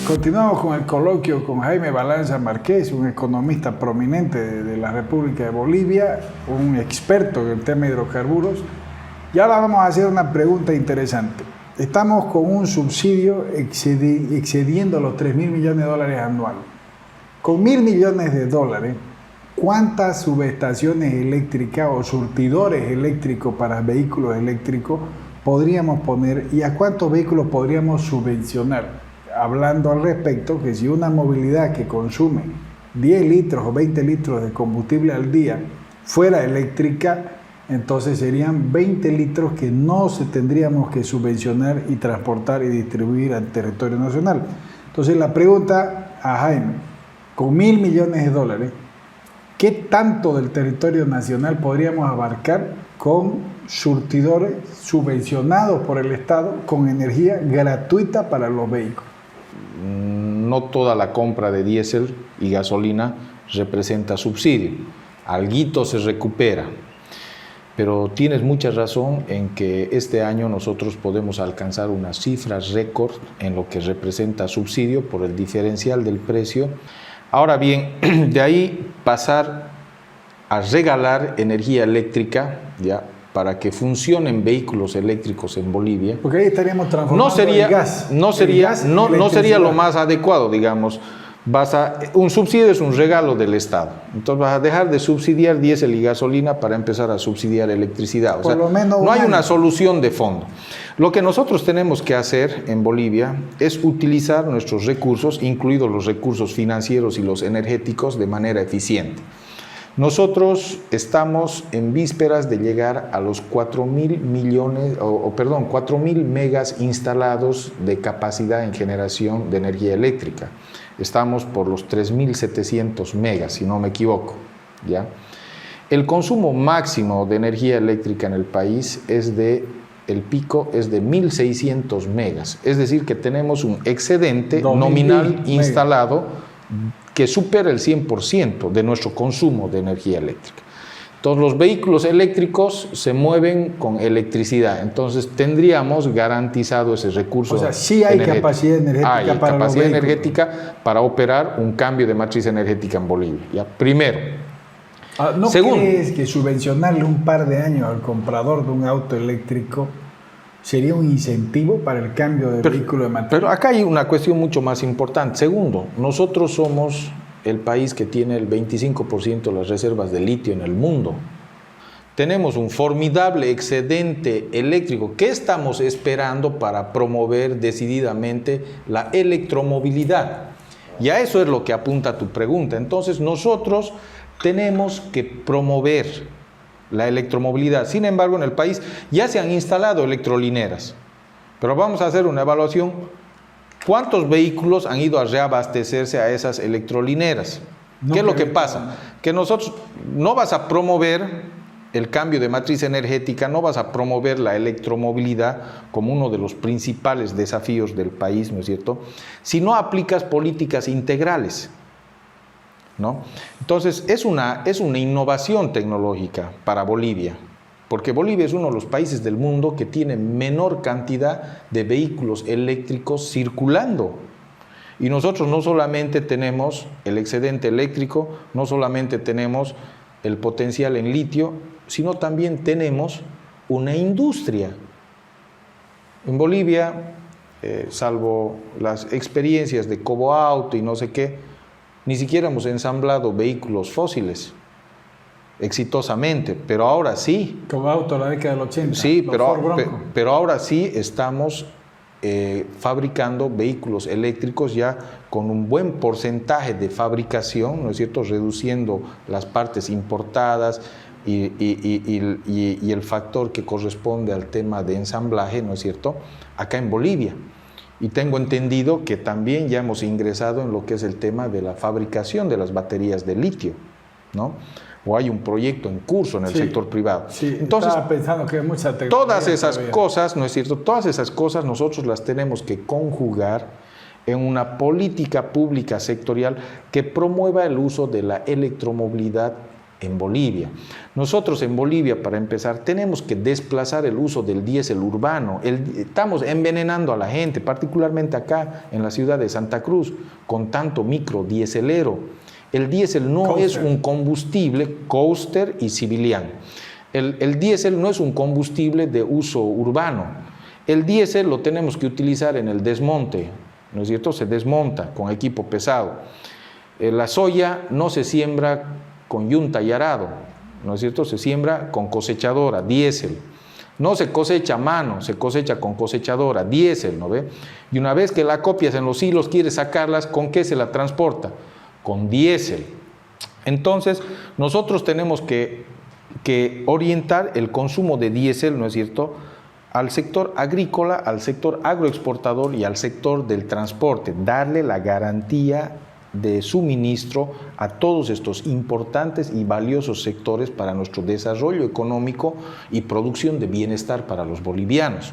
continuamos con el coloquio con Jaime Balanza Márquez, un economista prominente de la República de Bolivia, un experto en el tema de hidrocarburos. Y ahora vamos a hacer una pregunta interesante. Estamos con un subsidio excediendo los 3.000 millones de dólares anuales. Con 1.000 millones de dólares, ¿cuántas subestaciones eléctricas o surtidores eléctricos para vehículos eléctricos podríamos poner y a cuántos vehículos podríamos subvencionar? Hablando al respecto, que si una movilidad que consume 10 litros o 20 litros de combustible al día fuera eléctrica, entonces serían 20 litros que no se tendríamos que subvencionar y transportar y distribuir al territorio nacional. Entonces la pregunta a Jaime, con 1.000 millones de dólares, ¿qué tanto del territorio nacional podríamos abarcar con surtidores subvencionados por el Estado con energía gratuita para los vehículos? No toda la compra de diésel y gasolina representa subsidio. Alguito se recupera. Pero tienes mucha razón en que este año nosotros podemos alcanzar unas cifras récord en lo que representa subsidio por el diferencial del precio. Ahora bien, de ahí pasar a regalar energía eléctrica, ya, para que funcionen vehículos eléctricos en Bolivia. Porque ahí estaríamos transformando el gas. No sería lo más adecuado, digamos. Un subsidio es un regalo del Estado. Entonces vas a dejar de subsidiar diésel y gasolina para empezar a subsidiar electricidad. O sea, no hay una solución de fondo. Lo que nosotros tenemos que hacer en Bolivia es utilizar nuestros recursos, incluidos los recursos financieros y los energéticos, de manera eficiente. Nosotros estamos en vísperas de llegar a los 4.000 megas instalados de capacidad en generación de energía eléctrica. Estamos por los 3.700 megas, si no me equivoco, ¿ya? El consumo máximo de energía eléctrica en el país el pico es de 1.600 megas. Es decir, que tenemos un excedente nominal instalado que supera el 100% de nuestro consumo de energía eléctrica. Todos los vehículos eléctricos se mueven con electricidad, entonces tendríamos garantizado ese recurso. O sea, sí hay capacidad energética para capacidad energética para operar un cambio de matriz energética en Bolivia. ¿Ya? Primero. ¿No crees que subvencionarle un par de años al comprador de un auto eléctrico sería un incentivo para el cambio de vehículo de matriz? Pero acá hay una cuestión mucho más importante. Segundo, nosotros somos el país que tiene el 25% de las reservas de litio en el mundo. Tenemos un formidable excedente eléctrico. ¿Qué estamos esperando para promover decididamente la electromovilidad? Y a eso es lo que apunta tu pregunta. Entonces nosotros tenemos que promover la electromovilidad. Sin embargo, en el país ya se han instalado electrolineras. Pero vamos a hacer una evaluación. ¿Cuántos vehículos han ido a reabastecerse a esas electrolineras? ¿Qué es lo que pasa? Que nosotros no vas a promover el cambio de matriz energética, no vas a promover la electromovilidad como uno de los principales desafíos del país, ¿no es cierto? Si no aplicas políticas integrales, ¿no? Entonces, es una innovación tecnológica para Bolivia, porque Bolivia es uno de los países del mundo que tiene menor cantidad de vehículos eléctricos circulando. Y nosotros no solamente tenemos el excedente eléctrico, no solamente tenemos el potencial en litio, sino también tenemos una industria. En Bolivia, salvo las experiencias de Cobo Auto y no sé qué, ni siquiera hemos ensamblado vehículos fósiles exitosamente, pero ahora sí. Como auto de la década del 80. Sí, pero ahora sí estamos fabricando vehículos eléctricos ya con un buen porcentaje de fabricación, ¿no es cierto?, reduciendo las partes importadas y el factor que corresponde al tema de ensamblaje, ¿no es cierto?, acá en Bolivia. Y tengo entendido que también ya hemos ingresado en lo que es el tema de la fabricación de las baterías de litio, ¿no? O hay un proyecto en curso en el sector privado. Sí, entonces, estaba pensando que hay mucha tecnología. Todas esas cosas, ¿no es cierto? Todas esas cosas nosotros las tenemos que conjugar en una política pública sectorial que promueva el uso de la electromovilidad en Bolivia. Nosotros en Bolivia, para empezar, tenemos que desplazar el uso del diésel urbano. Estamos envenenando a la gente, particularmente acá en la ciudad de Santa Cruz, con tanto microdieselero. El diésel no es un combustible, coaster y civiliano. El diésel no es un combustible de uso urbano. El diésel lo tenemos que utilizar en el desmonte, ¿no es cierto? Se desmonta con equipo pesado. La soya no se siembra con yunta y arado, ¿no es cierto? Se siembra con cosechadora, diésel. No se cosecha a mano, se cosecha con cosechadora, diésel, ¿no ve? Y una vez que la copias en los hilos, quieres sacarlas, ¿con qué se la transporta? Con diésel. Entonces, nosotros tenemos que orientar el consumo de diésel, ¿no es cierto?, al sector agrícola, al sector agroexportador y al sector del transporte, darle la garantía de suministro a todos estos importantes y valiosos sectores para nuestro desarrollo económico y producción de bienestar para los bolivianos.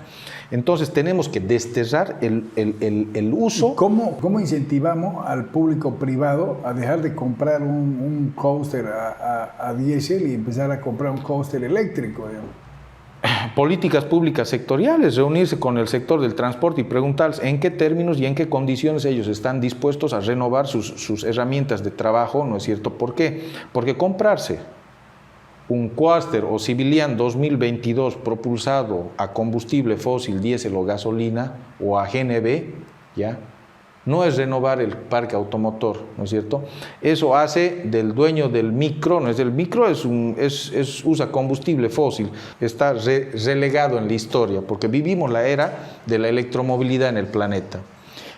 Entonces tenemos que desterrar el uso. ¿Cómo incentivamos al público privado a dejar de comprar un coaster a diésel y empezar a comprar un coaster eléctrico, digamos? Políticas públicas sectoriales, reunirse con el sector del transporte y preguntarles en qué términos y en qué condiciones ellos están dispuestos a renovar sus herramientas de trabajo, ¿no es cierto? ¿Por qué? Porque comprarse un Coaster o Civilian 2022 propulsado a combustible fósil, diésel o gasolina o a GNV, ¿ya?, no es renovar el parque automotor, ¿no es cierto? Eso hace del dueño del micro, no es el micro, usa combustible fósil, está relegado en la historia, porque vivimos la era de la electromovilidad en el planeta.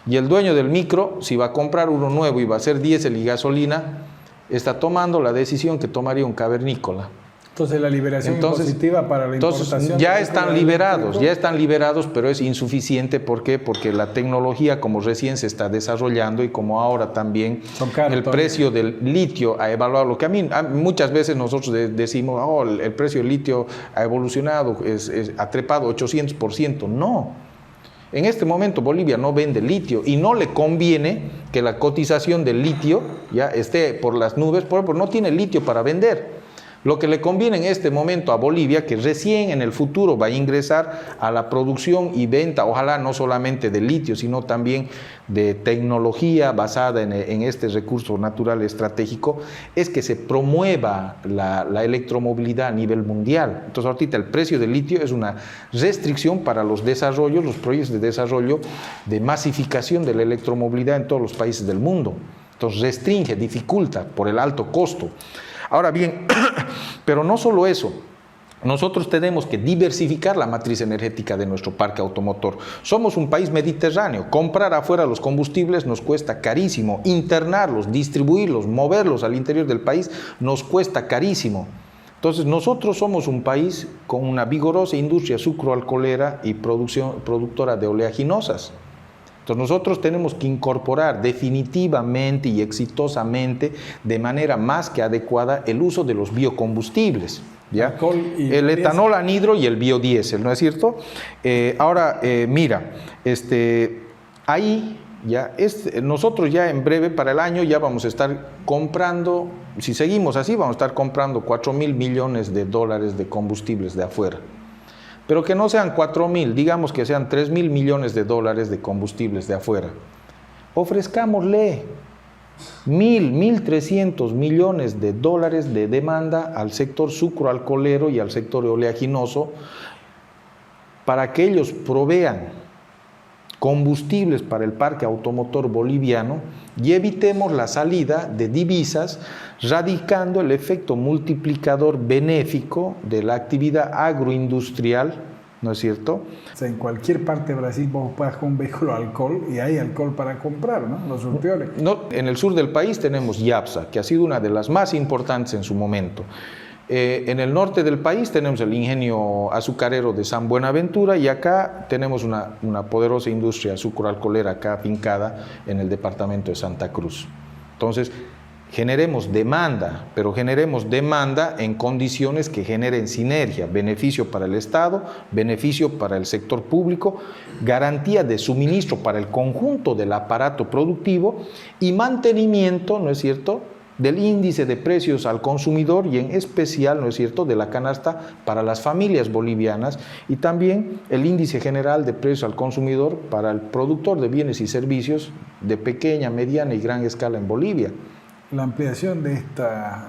Y el dueño del micro, si va a comprar uno nuevo y va a ser diésel y gasolina, está tomando la decisión que tomaría un cavernícola. Entonces la liberación impositiva para la importación. Ya están liberados, pero es insuficiente. ¿Por qué? Porque la tecnología, como recién se está desarrollando y como ahora también el precio del litio ha evaluado, lo que muchas veces nosotros decimos, el precio del litio ha evolucionado, ha trepado 800%. No. En este momento Bolivia no vende litio y no le conviene que la cotización del litio ya esté por las nubes, porque no tiene litio para vender. Lo que le conviene en este momento a Bolivia, que recién en el futuro va a ingresar a la producción y venta, ojalá no solamente de litio, sino también de tecnología basada en este recurso natural estratégico, es que se promueva la electromovilidad a nivel mundial. Entonces ahorita el precio del litio es una restricción para los desarrollos, los proyectos de desarrollo de masificación de la electromovilidad en todos los países del mundo. Entonces restringe, dificulta por el alto costo. Ahora bien, pero no solo eso, nosotros tenemos que diversificar la matriz energética de nuestro parque automotor. Somos un país mediterráneo, comprar afuera los combustibles nos cuesta carísimo, internarlos, distribuirlos, moverlos al interior del país nos cuesta carísimo. Entonces nosotros somos un país con una vigorosa industria sucroalcoholera y productora de oleaginosas. Entonces nosotros tenemos que incorporar definitivamente y exitosamente, de manera más que adecuada, el uso de los biocombustibles, ¿ya? El etanol anhidro y el biodiesel, ¿no es cierto? Mira, ahí ya nosotros ya en breve para el año ya vamos a estar comprando, si seguimos así, vamos a estar comprando 4.000 millones de dólares de combustibles de afuera. Pero que no sean 4.000, digamos que sean 3.000 millones de dólares de combustibles de afuera. Ofrezcámosle 1.300 millones de dólares de demanda al sector sucroalcoholero y al sector oleaginoso para que ellos provean combustibles para el parque automotor boliviano y evitemos la salida de divisas, radicando el efecto multiplicador benéfico de la actividad agroindustrial, ¿no es cierto? O sea, en cualquier parte de Brasil vos pagas con un vehículo de alcohol y hay alcohol para comprar, ¿no? Los surtidores. No, en el sur del país tenemos YAPSA, que ha sido una de las más importantes en su momento. En el norte del país tenemos el ingenio azucarero de San Buenaventura y acá tenemos una poderosa industria sucroalcoholera acá afincada en el departamento de Santa Cruz. Entonces, generemos demanda, pero generemos demanda en condiciones que generen sinergia, beneficio para el Estado, beneficio para el sector público, garantía de suministro para el conjunto del aparato productivo y mantenimiento, ¿no es cierto?, del índice de precios al consumidor y en especial, ¿no es cierto?, de la canasta para las familias bolivianas y también el índice general de precios al consumidor para el productor de bienes y servicios de pequeña, mediana y gran escala en Bolivia. La ampliación de estas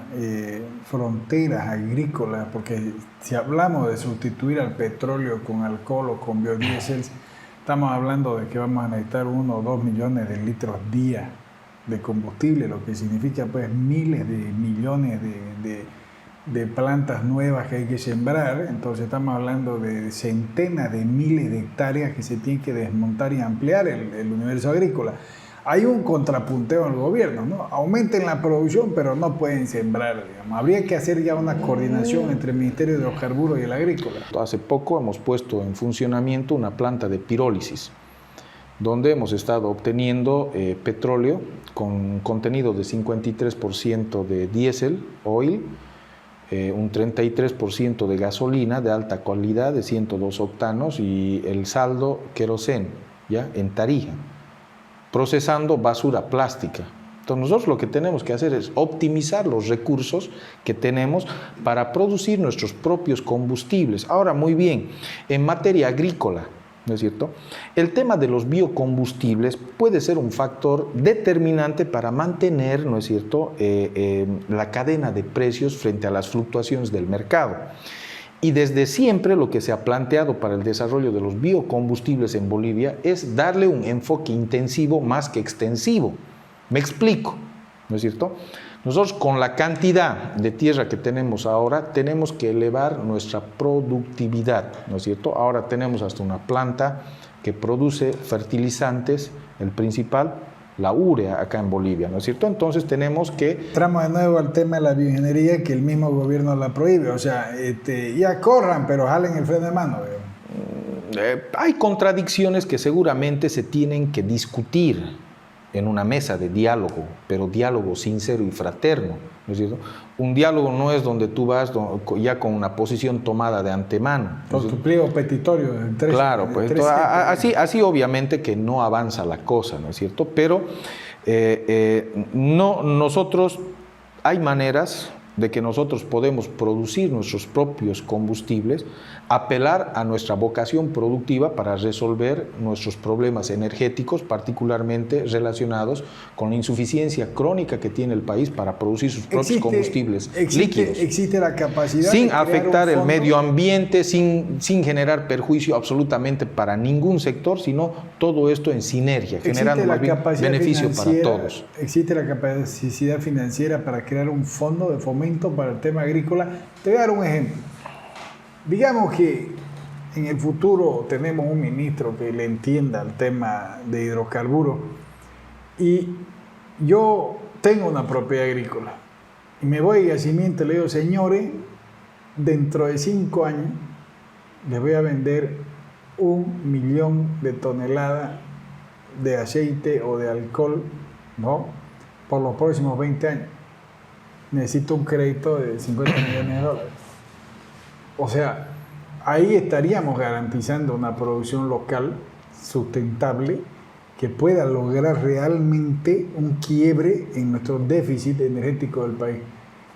fronteras agrícolas, porque si hablamos de sustituir al petróleo con alcohol o con biodiesel, estamos hablando de que vamos a necesitar 1 o 2 millones de litros día de combustible, lo que significa pues miles de millones de plantas nuevas que hay que sembrar. Entonces estamos hablando de centenas de miles de hectáreas que se tienen que desmontar y ampliar el universo agrícola. Hay un contrapunteo en el gobierno, ¿no? Aumenten la producción, pero no pueden sembrar, digamos. Habría que hacer ya una coordinación entre el Ministerio de Hidrocarburos y el Agrícola. Hace poco hemos puesto en funcionamiento una planta de pirólisis, donde hemos estado obteniendo petróleo con contenido de 53% de diésel, oil, un 33% de gasolina de alta calidad de 102 octanos y el saldo queroseno, ¿ya?, en Tarija, procesando basura plástica. Entonces nosotros lo que tenemos que hacer es optimizar los recursos que tenemos para producir nuestros propios combustibles. Ahora, muy bien, en materia agrícola, ¿no es cierto?, el tema de los biocombustibles puede ser un factor determinante para mantener, ¿no es cierto?, la cadena de precios frente a las fluctuaciones del mercado. Y desde siempre lo que se ha planteado para el desarrollo de los biocombustibles en Bolivia es darle un enfoque intensivo más que extensivo. Me explico, ¿no es cierto? Nosotros con la cantidad de tierra que tenemos ahora tenemos que elevar nuestra productividad, ¿no es cierto? Ahora tenemos hasta una planta que produce fertilizantes, el principal, la urea acá en Bolivia, ¿no es cierto? Entonces tenemos que... Entramos de nuevo al tema de la bioingeniería, que el mismo gobierno la prohíbe. O sea, ya corran, pero jalen el freno de mano. Hay contradicciones que seguramente se tienen que discutir en una mesa de diálogo, pero diálogo sincero y fraterno, ¿no es cierto? Un diálogo no es donde tú vas ya con una posición tomada de antemano, ¿no? Con tu pliego petitorio. Claro, pues así obviamente que no avanza la cosa, ¿no es cierto? Pero nosotros, hay maneras de que nosotros podemos producir nuestros propios combustibles, apelar a nuestra vocación productiva para resolver nuestros problemas energéticos, particularmente relacionados con la insuficiencia crónica que tiene el país para producir sus propios combustibles líquidos. Existe la capacidad sin de crear afectar un el fondo, medio ambiente, sin generar perjuicio absolutamente para ningún sector, sino todo esto en sinergia, generando más bien beneficio para todos. Existe la capacidad financiera para crear un fondo de fomento para el tema agrícola. Te voy a dar un ejemplo. Digamos que en el futuro tenemos un ministro que le entienda el tema de hidrocarburos y yo tengo una propiedad agrícola y me voy a yacimiento y le digo, señores, dentro de 5 años les voy a vender 1 millón de toneladas de aceite o de alcohol, ¿no?, por los próximos 20 años. Necesito un crédito de 50 millones de dólares. O sea, ahí estaríamos garantizando una producción local sustentable que pueda lograr realmente un quiebre en nuestro déficit energético del país.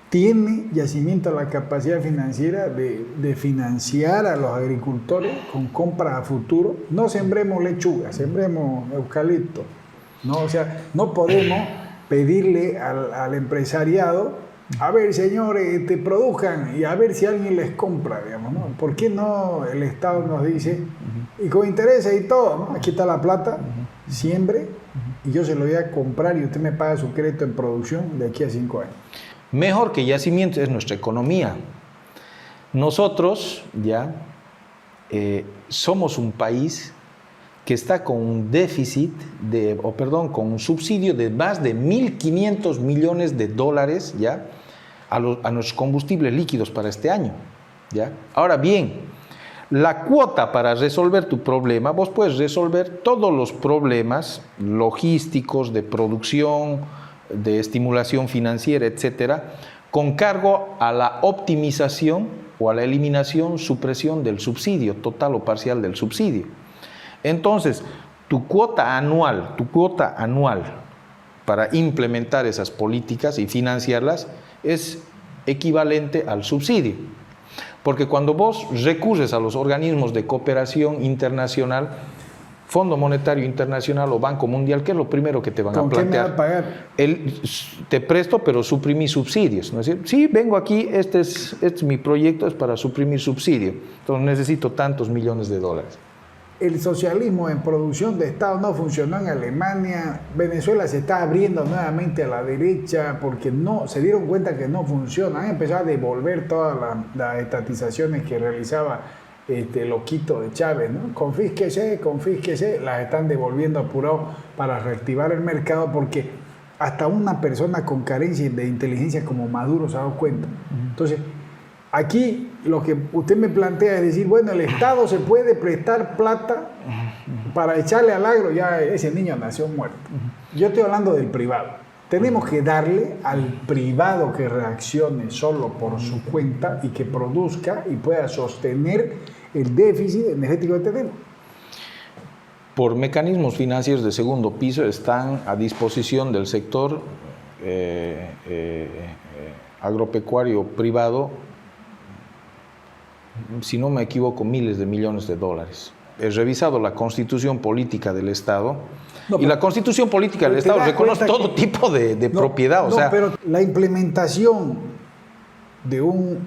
¿Tiene Yacimiento la capacidad financiera de financiar a los agricultores con compras a futuro? No sembremos lechuga, sembremos eucalipto, ¿no? O sea, no podemos pedirle al empresariado, a ver, señores, te produzcan y a ver si alguien les compra, digamos, ¿no? ¿Por qué no el Estado nos dice, y con intereses y todo, ¿no? Aquí está la plata, siembre, y yo se lo voy a comprar y usted me paga su crédito en producción de aquí a 5 años? Mejor que Yacimiento es nuestra economía. Nosotros ya somos un país que está con un déficit, con un subsidio de más de 1.500 millones de dólares ya a nuestros combustibles líquidos para este año, ¿ya? Ahora bien, la cuota para resolver tu problema, vos puedes resolver todos los problemas logísticos, de producción, de estimulación financiera, etcétera, con cargo a la optimización o a la eliminación, supresión del subsidio, total o parcial del subsidio. Entonces, tu cuota anual para implementar esas políticas y financiarlas es equivalente al subsidio. Porque cuando vos recurres a los organismos de cooperación internacional, Fondo Monetario Internacional o Banco Mundial, ¿qué es lo primero que te van a plantear? ¿Con qué me va a pagar? Te presto, pero suprimí subsidios, ¿no es cierto? Sí, vengo aquí, este es mi proyecto, es para suprimir subsidio. Entonces necesito tantos millones de dólares. El socialismo en producción de Estado no funcionó en Alemania. Venezuela se está abriendo nuevamente a la derecha porque no se dieron cuenta que no funciona. Han empezado a devolver todas las estatizaciones que realizaba loquito de Chávez, ¿no? Confísquese, las están devolviendo apurado para reactivar el mercado, porque hasta una persona con carencia de inteligencia como Maduro se ha dado cuenta. Entonces, aquí lo que usted me plantea es decir, bueno, el Estado se puede prestar plata para echarle al agro, ya ese niño nació muerto. Yo estoy hablando del privado. Tenemos que darle al privado que reaccione solo por su cuenta y que produzca y pueda sostener el déficit energético que tenemos. Por mecanismos financieros de segundo piso están a disposición del sector agropecuario privado, si no me equivoco, miles de millones de dólares. He revisado la constitución política del Estado y la constitución política del Estado reconoce todo tipo de propiedad. Pero la implementación de un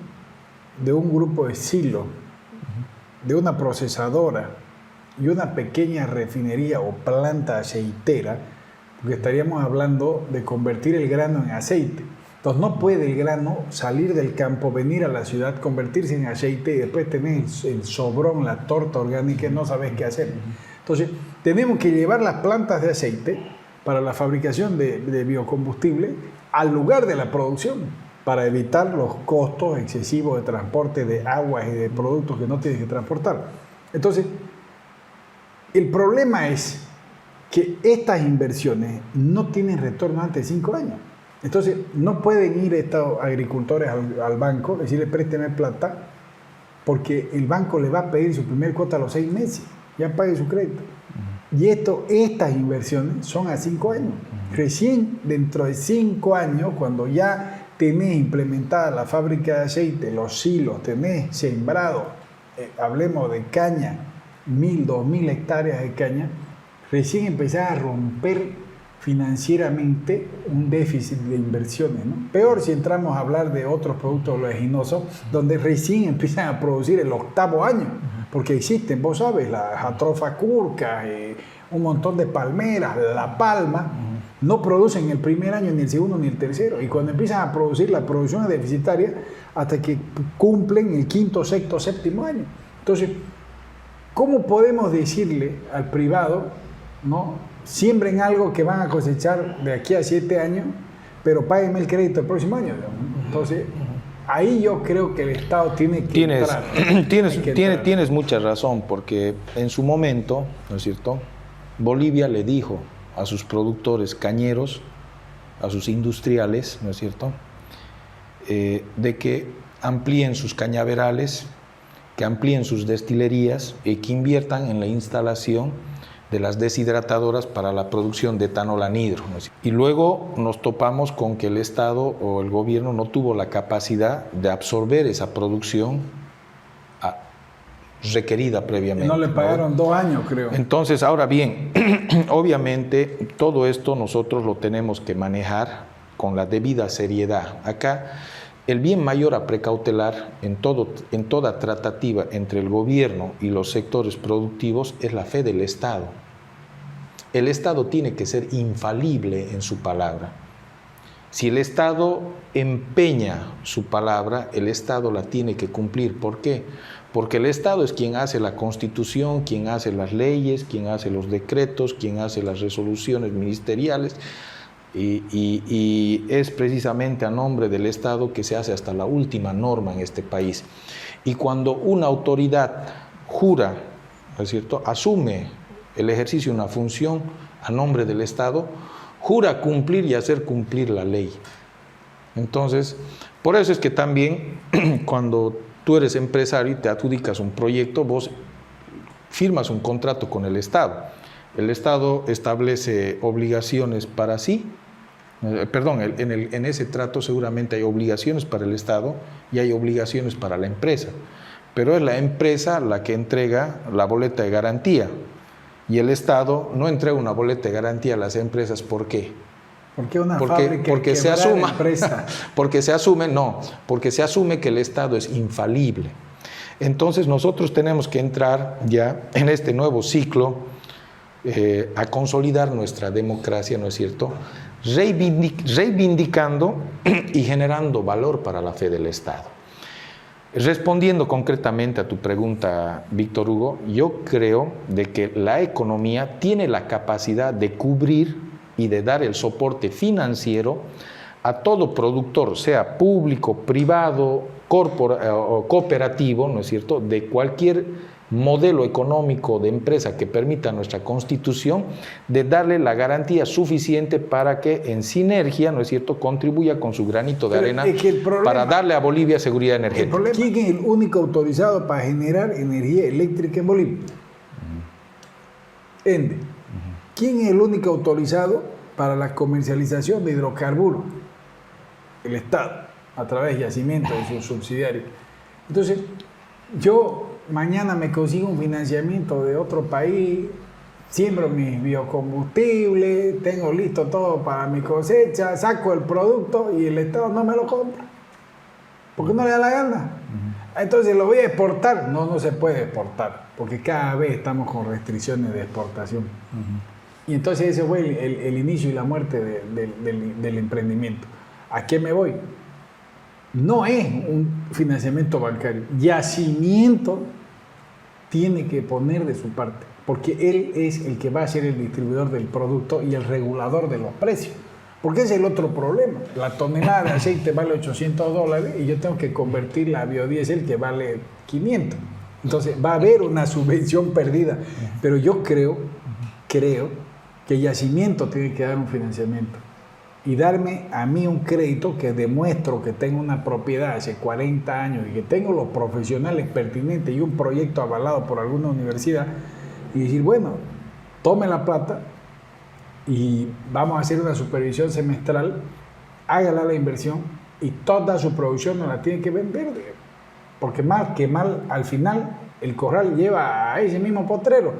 grupo de silo, de una procesadora y una pequeña refinería o planta aceitera, porque estaríamos hablando de convertir el grano en aceite. Entonces no puede el grano salir del campo, venir a la ciudad, convertirse en aceite y después tener el sobrón, la torta orgánica y no sabes qué hacer. Entonces tenemos que llevar las plantas de aceite para la fabricación de biocombustible al lugar de la producción para evitar los costos excesivos de transporte de aguas y de productos que no tienes que transportar. Entonces, el problema es que estas inversiones no tienen retorno antes de 5 años. Entonces, no pueden ir estos agricultores al banco, decirle présteme plata, porque el banco le va a pedir su primer cuota a los 6 meses, ya pague su crédito. Y estas inversiones son a 5 años. Recién dentro de 5 años, cuando ya tenés implementada la fábrica de aceite, los silos, tenés sembrado, hablemos de caña, 1.000, 2.000 hectáreas de caña, recién empezás a romper financieramente un déficit de inversiones, ¿no? Peor si entramos a hablar de otros productos oleaginosos, donde recién empiezan a producir el 8º año, porque existen, vos sabes, la jatropha curca, un montón de palmeras, la palma, no producen el primer año, ni el segundo, ni el tercero, y cuando empiezan a producir, la producción es deficitaria hasta que cumplen el 5º, 6º, 7º año. Entonces, ¿cómo podemos decirle al privado, no? Siembren algo que van a cosechar de aquí a 7 años, pero páguenme el crédito el próximo año, digamos. Entonces, ahí yo creo que el Estado tiene que entrar. Tienes mucha razón, porque en su momento, ¿no es cierto?, Bolivia le dijo a sus productores cañeros, a sus industriales, ¿no es cierto?, de que amplíen sus cañaverales, que amplíen sus destilerías y que inviertan en la instalación de las deshidratadoras para la producción de etanol anhidro. Y luego nos topamos con que el Estado o el gobierno no tuvo la capacidad de absorber esa producción requerida previamente. No le pagaron 2 años, creo. Entonces, ahora bien, obviamente todo esto nosotros lo tenemos que manejar con la debida seriedad. Acá el bien mayor a precautelar en toda tratativa entre el gobierno y los sectores productivos es la fe del Estado. El Estado tiene que ser infalible en su palabra. Si el Estado empeña su palabra, el Estado la tiene que cumplir. ¿Por qué? Porque el Estado es quien hace la Constitución, quien hace las leyes, quien hace los decretos, quien hace las resoluciones ministeriales. Y es precisamente a nombre del Estado que se hace hasta la última norma en este país. Y cuando una autoridad jura, ¿no es cierto?, asume el ejercicio de una función a nombre del Estado, jura cumplir y hacer cumplir la ley. Entonces, por eso es que también cuando tú eres empresario y te adjudicas un proyecto, vos firmas un contrato con el Estado. El Estado establece obligaciones para sí En ese trato seguramente hay obligaciones para el Estado y hay obligaciones para la empresa, pero es la empresa la que entrega la boleta de garantía y el Estado no entrega una boleta de garantía a las empresas. ¿Por qué? Porque una fábrica porque se asuma, empresa. porque se asume que el Estado es infalible. Entonces nosotros tenemos que entrar ya en este nuevo ciclo a consolidar nuestra democracia, ¿no es cierto?, reivindicando y generando valor para la fe del Estado. Respondiendo concretamente a tu pregunta, Víctor Hugo, yo creo de que la economía tiene la capacidad de cubrir y de dar el soporte financiero a todo productor, sea público, privado, o cooperativo, ¿no es cierto?, de cualquier modelo económico de empresa que permita nuestra Constitución, de darle la garantía suficiente para que en sinergia, ¿no es cierto?, contribuya con su granito de arena para darle a Bolivia seguridad energética. ¿Quién es el único autorizado para generar energía eléctrica en Bolivia? ENDE. ¿Quién es el único autorizado para la comercialización de hidrocarburos? El Estado, a través de yacimientos de sus subsidiarios. Entonces, yo mañana me consigo un financiamiento de otro país, siembro mis biocombustibles, tengo listo todo para mi cosecha, saco el producto y el Estado no me lo compra. ¿Por qué no le da la gana? Entonces, ¿lo voy a exportar? No se puede exportar, porque cada vez estamos con restricciones de exportación. Y entonces ese fue el inicio y la muerte del emprendimiento. ¿A qué me voy? No es un financiamiento bancario. Yacimiento tiene que poner de su parte, porque él es el que va a ser el distribuidor del producto y el regulador de los precios. Porque ese es el otro problema. La tonelada de aceite vale $800 y yo tengo que convertirla a biodiesel que vale 500. Entonces va a haber una subvención perdida. Pero yo creo que Yacimiento tiene que dar un financiamiento y darme a mí un crédito que demuestro que tengo una propiedad hace 40 años y que tengo los profesionales pertinentes y un proyecto avalado por alguna universidad, y decir, bueno, tome la plata y vamos a hacer una supervisión semestral, hágala la inversión y toda su producción nos la tiene que vender, porque mal que mal, al final el corral lleva a ese mismo potrero.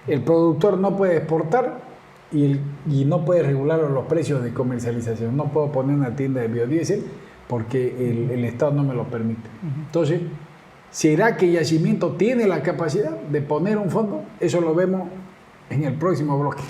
El productor no puede exportar y no puede regular los precios de comercialización. No puedo poner una tienda de biodiesel porque el Estado no me lo permite. Entonces, ¿será que Yacimiento tiene la capacidad de poner un fondo? Eso lo vemos en el próximo bloque.